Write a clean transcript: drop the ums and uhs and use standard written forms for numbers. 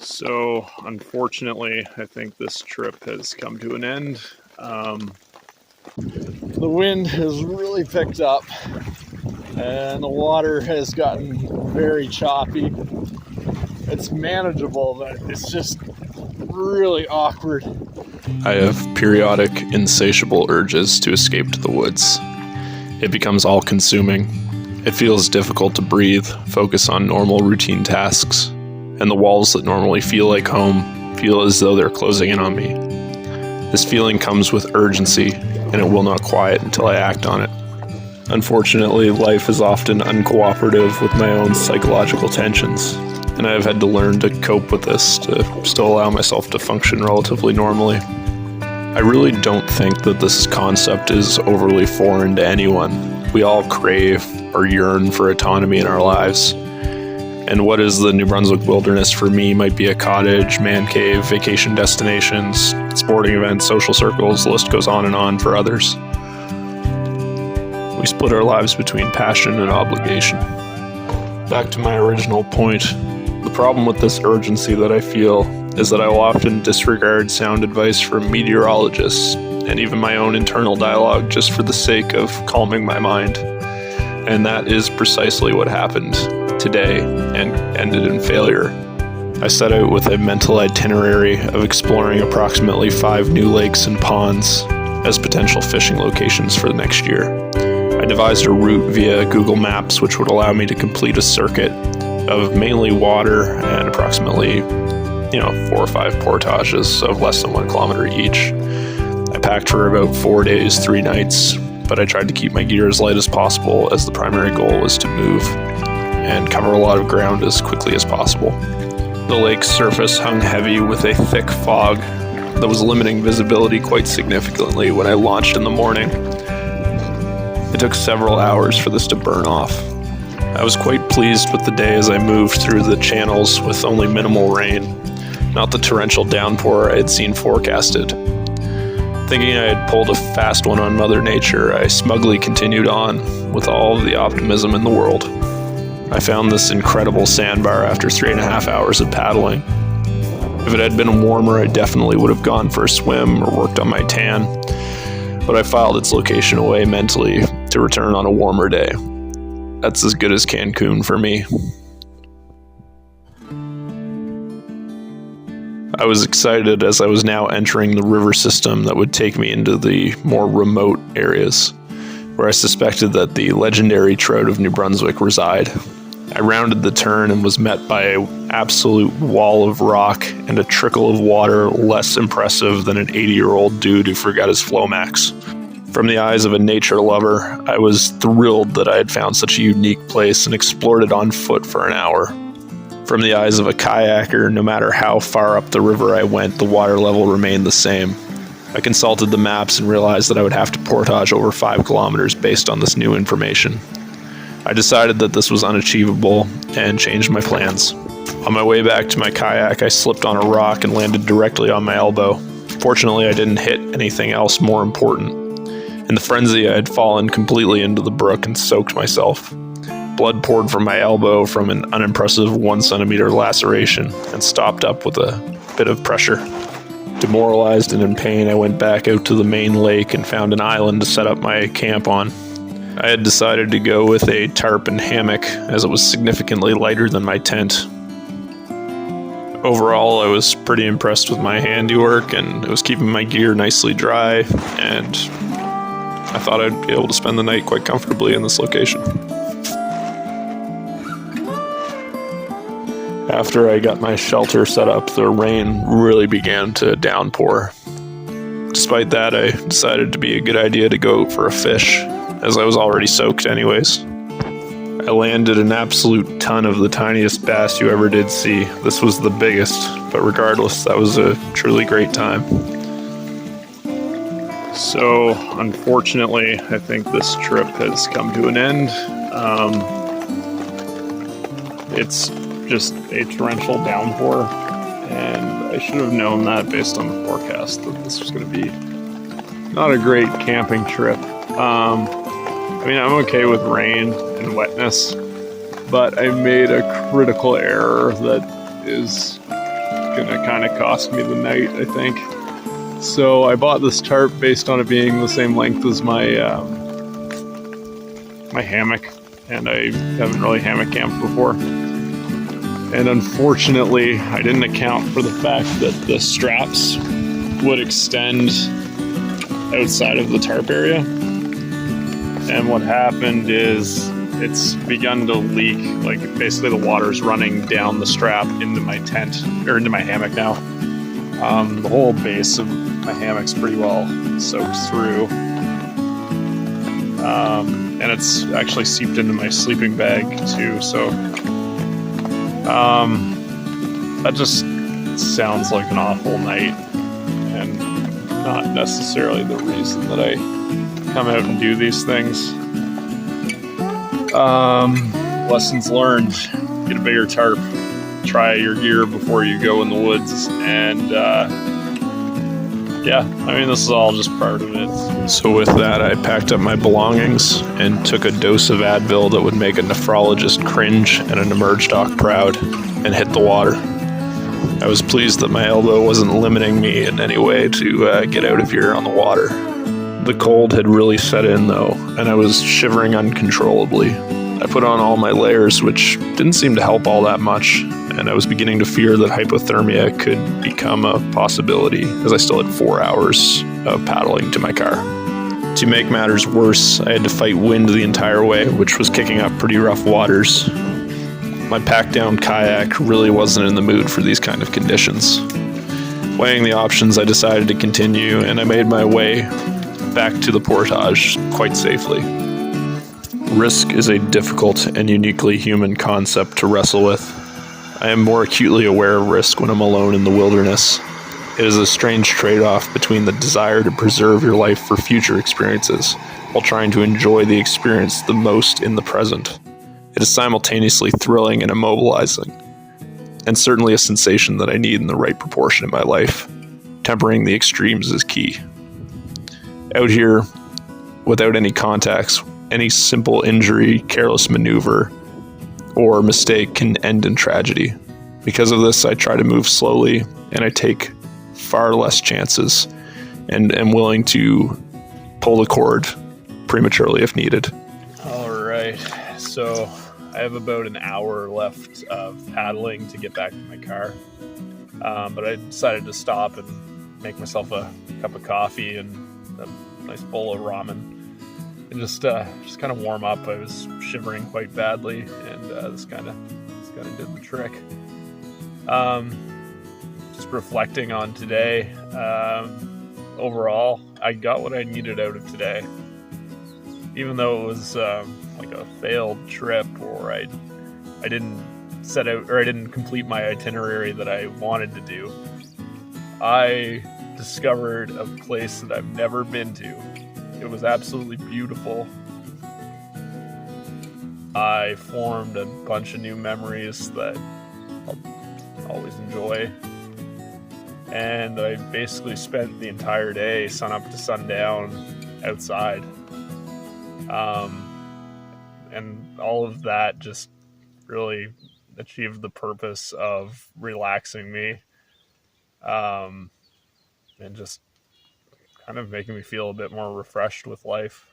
So, unfortunately, I think this trip has come to an end. The wind has really picked up and the water has gotten very choppy. It's manageable, but it's just really awkward. I have periodic, insatiable urges to escape to the woods. It becomes all-consuming. It feels difficult to breathe, focus on normal routine tasks, and the walls that normally feel like home feel as though they're closing in on me. This feeling comes with urgency, and it will not quiet until I act on it. Unfortunately, life is often uncooperative with my own psychological tensions, and I have had to learn to cope with this to still allow myself to function relatively normally. I really don't think that this concept is overly foreign to anyone. We all crave or yearn for autonomy in our lives. And what is the New Brunswick wilderness for me might be a cottage, man cave, vacation destinations, sporting events, social circles, the list goes on and on for others. We split our lives between passion and obligation. Back to my original point, the problem with this urgency that I feel is that I will often disregard sound advice from meteorologists and even my own internal dialogue just for the sake of calming my mind. And that is precisely what happened today and ended in failure. I set out with a mental itinerary of exploring approximately 5 new lakes and ponds as potential fishing locations for the next year. I devised a route via Google Maps which would allow me to complete a circuit of mainly water and approximately 4 or 5 portages of less than 1 kilometer each. I packed for about 4 days, 3 nights, but I tried to keep my gear as light as possible as the primary goal was to move and cover a lot of ground as quickly as possible. The lake's surface hung heavy with a thick fog that was limiting visibility quite significantly when I launched in the morning. It took several hours for this to burn off. I was quite pleased with the day as I moved through the channels with only minimal rain, not the torrential downpour I had seen forecasted. Thinking I had pulled a fast one on Mother Nature, I smugly continued on with all of the optimism in the world. I found this incredible sandbar after 3.5 hours of paddling. If it had been warmer, I definitely would have gone for a swim or worked on my tan, but I filed its location away mentally to return on a warmer day. That's as good as Cancun for me. I was excited as I was now entering the river system that would take me into the more remote areas, where I suspected that the legendary trout of New Brunswick reside. I rounded the turn and was met by an absolute wall of rock and a trickle of water less impressive than an 80-year-old dude who forgot his Flomax. From the eyes of a nature lover, I was thrilled that I had found such a unique place and explored it on foot for an hour. From the eyes of a kayaker, no matter how far up the river I went, the water level remained the same. I consulted the maps and realized that I would have to portage over 5 kilometers based on this new information. I decided that this was unachievable and changed my plans. On my way back to my kayak, I slipped on a rock and landed directly on my elbow. Fortunately, I didn't hit anything else more important. In the frenzy, I had fallen completely into the brook and soaked myself. Blood poured from my elbow from an unimpressive 1 centimeter laceration and stopped up with a bit of pressure. Demoralized and in pain, I went back out to the main lake and found an island to set up my camp on. I had decided to go with a tarp and hammock as it was significantly lighter than my tent. Overall, I was pretty impressed with my handiwork and it was keeping my gear nicely dry, and I thought I'd be able to spend the night quite comfortably in this location. After I got my shelter set up, the rain really began to downpour. Despite that, I decided to be a good idea to go for a fish, as I was already soaked anyways. I landed an absolute ton of the tiniest bass you ever did see. This was the biggest, but regardless, that was a truly great time. So, unfortunately, I think this trip has come to an end. It's just a torrential downpour, and I should have known that based on the forecast that this was going to be not a great camping trip. I'm okay with rain and wetness, but I made a critical error that is gonna kind of cost me the night, I think. So I bought this tarp based on it being the same length as my my hammock, and I haven't really hammock camped before. And unfortunately, I didn't account for the fact that the straps would extend outside of the tarp area. And what happened is it's begun to leak. Like basically the water's running down the strap into my tent, or into my hammock now. The whole base of my hammock's pretty well soaked through. And it's actually seeped into my sleeping bag too, so that just sounds like an awful night, and not necessarily the reason that I come out and do these things. Lessons learned: get a bigger tarp, try your gear before you go in the woods, and yeah, I mean, this is all just part of it. So with that, I packed up my belongings and took a dose of Advil that would make a nephrologist cringe and an emerge doc proud, and hit the water. I was pleased that my elbow wasn't limiting me in any way to get out of here on the water. The cold had really set in though, and I was shivering uncontrollably. I put on all my layers, which didn't seem to help all that much, and I was beginning to fear that hypothermia could become a possibility, as I still had 4 hours of paddling to my car. To make matters worse, I had to fight wind the entire way, which was kicking up pretty rough waters. My packed-down kayak really wasn't in the mood for these kind of conditions. Weighing the options, I decided to continue, and I made my way back to the portage quite safely. Risk is a difficult and uniquely human concept to wrestle with. I am more acutely aware of risk when I'm alone in the wilderness. It is a strange trade-off between the desire to preserve your life for future experiences while trying to enjoy the experience the most in the present. It is simultaneously thrilling and immobilizing, and certainly a sensation that I need in the right proportion in my life. Tempering the extremes is key. Out here, without any contacts, any simple injury, careless maneuver, or mistake can end in tragedy. Because of this, I try to move slowly, and I take far less chances, and am willing to pull the cord prematurely if needed. All right, so I have about an hour left of paddling to get back to my car, but I decided to stop and make myself a cup of coffee and a nice bowl of ramen, and just kind of warm up. I was shivering quite badly, and this kind of did the trick. Just reflecting on today, overall, I got what I needed out of today. Even though it was like a failed trip, or I didn't set out, or I didn't complete my itinerary that I wanted to do, I discovered a place that I've never been to. It was absolutely beautiful. I formed a bunch of new memories that I'll always enjoy. And I basically spent the entire day, sun up to sundown, outside. And all of that just really achieved the purpose of relaxing me, and just kind of making me feel a bit more refreshed with life.